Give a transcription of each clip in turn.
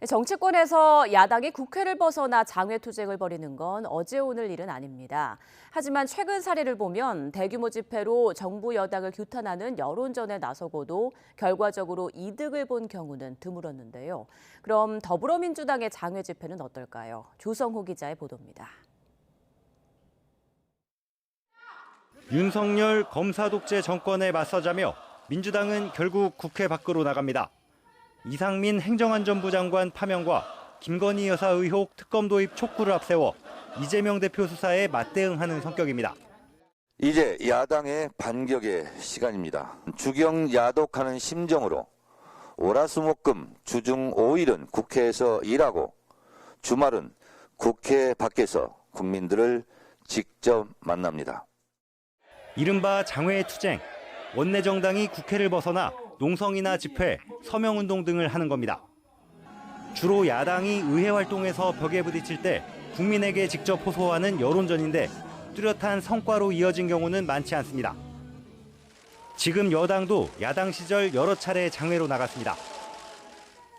정치권에서 야당이 국회를 벗어나 장외투쟁을 벌이는 건 어제 오늘 일은 아닙니다. 하지만 최근 사례를 보면 대규모 집회로 정부 여당을 규탄하는 여론전에 나서고도 결과적으로 이득을 본 경우는 드물었는데요. 그럼 더불어민주당의 장외 집회는 어떨까요? 조성호 기자의 보도입니다. 윤석열 검사 독재 정권에 맞서자며 민주당은 결국 국회 밖으로 나갑니다. 이상민 행정안전부 장관 파면과 김건희 여사 의혹 특검 도입 촉구를 앞세워 이재명 대표 수사에 맞대응하는 성격입니다. 이제 야당의 반격의 시간입니다. 주경 야독하는 심정으로 월화수목금 주중 5일은 국회에서 일하고 주말은 국회 밖에서 국민들을 직접 만납니다. 이른바 장외투쟁, 원내정당이 국회를 벗어나 농성이나 집회, 서명운동 등을 하는 겁니다. 주로 야당이 의회 활동에서 벽에 부딪힐 때 국민에게 직접 호소하는 여론전인데 뚜렷한 성과로 이어진 경우는 많지 않습니다. 지금 여당도 야당 시절 여러 차례 장외로 나갔습니다.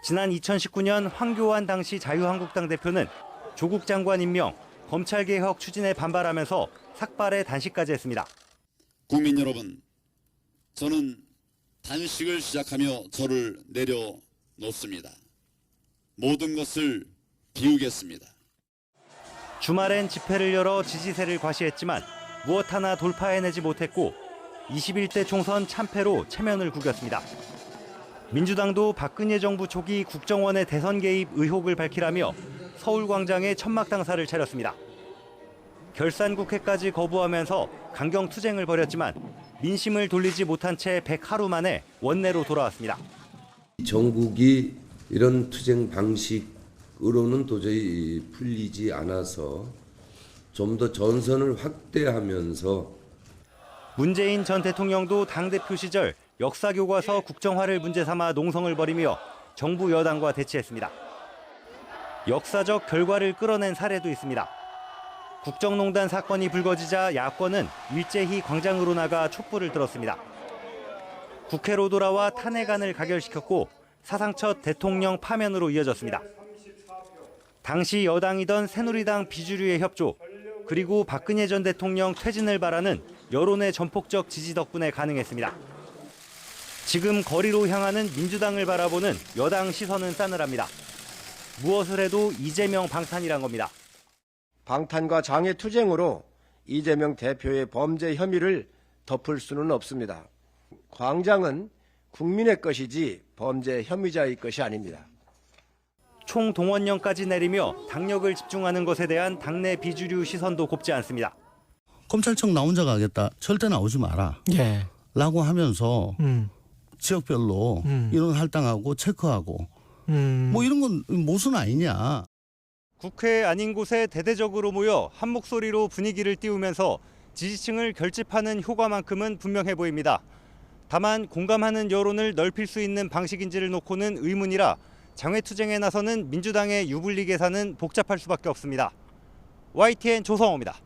지난 2019년 황교안 당시 자유한국당 대표는 조국 장관 임명, 검찰개혁 추진에 반발하면서 삭발의 단식까지 했습니다. 국민 여러분, 저는 단식을 시작하며 저를 내려놓습니다. 모든 것을 비우겠습니다. 주말엔 집회를 열어 지지세를 과시했지만 무엇 하나 돌파해내지 못했고 21대 총선 참패로 체면을 구겼습니다. 민주당도 박근혜 정부 초기 국정원의 대선 개입 의혹을 밝히라며 서울광장에 천막당사를 차렸습니다. 결산국회까지 거부하면서 강경투쟁을 벌였지만 민심을 돌리지 못한 채 100하루 만에 원내로 돌아왔습니다. 정국이 이런 투쟁 방식으로는 도저히 풀리지 않아서 좀 더 전선을 확대하면서 문재인 전 대통령도 당대표 시절 역사교과서 국정화를 문제 삼아 농성을 벌이며 정부 여당과 대치했습니다. 역사적 결과를 끌어낸 사례도 있습니다. 국정농단 사건이 불거지자 야권은 일제히 광장으로 나가 촛불을 들었습니다. 국회로 돌아와 탄핵안을 가결시켰고 사상 첫 대통령 파면으로 이어졌습니다. 당시 여당이던 새누리당 비주류의 협조, 그리고 박근혜 전 대통령 퇴진을 바라는 여론의 전폭적 지지 덕분에 가능했습니다. 지금 거리로 향하는 민주당을 바라보는 여당 시선은 싸늘합니다. 무엇을 해도 이재명 방탄이란 겁니다. 방탄과 장외투쟁으로 이재명 대표의 범죄 혐의를 덮을 수는 없습니다. 광장은 국민의 것이지 범죄 혐의자의 것이 아닙니다. 총동원령까지 내리며 당력을 집중하는 것에 대한 당내 비주류 시선도 곱지 않습니다. 검찰청 나 혼자 가겠다. 절대 나오지 마라. 예. 라고 하면서 지역별로 이런 할당하고 체크하고 뭐 이런 건 모순 아니냐. 국회 아닌 곳에 대대적으로 모여 한 목소리로 분위기를 띄우면서 지지층을 결집하는 효과만큼은 분명해 보입니다. 다만 공감하는 여론을 넓힐 수 있는 방식인지를 놓고는 의문이라 장외투쟁에 나서는 민주당의 유불리 계산은 복잡할 수밖에 없습니다. YTN 조성호입니다.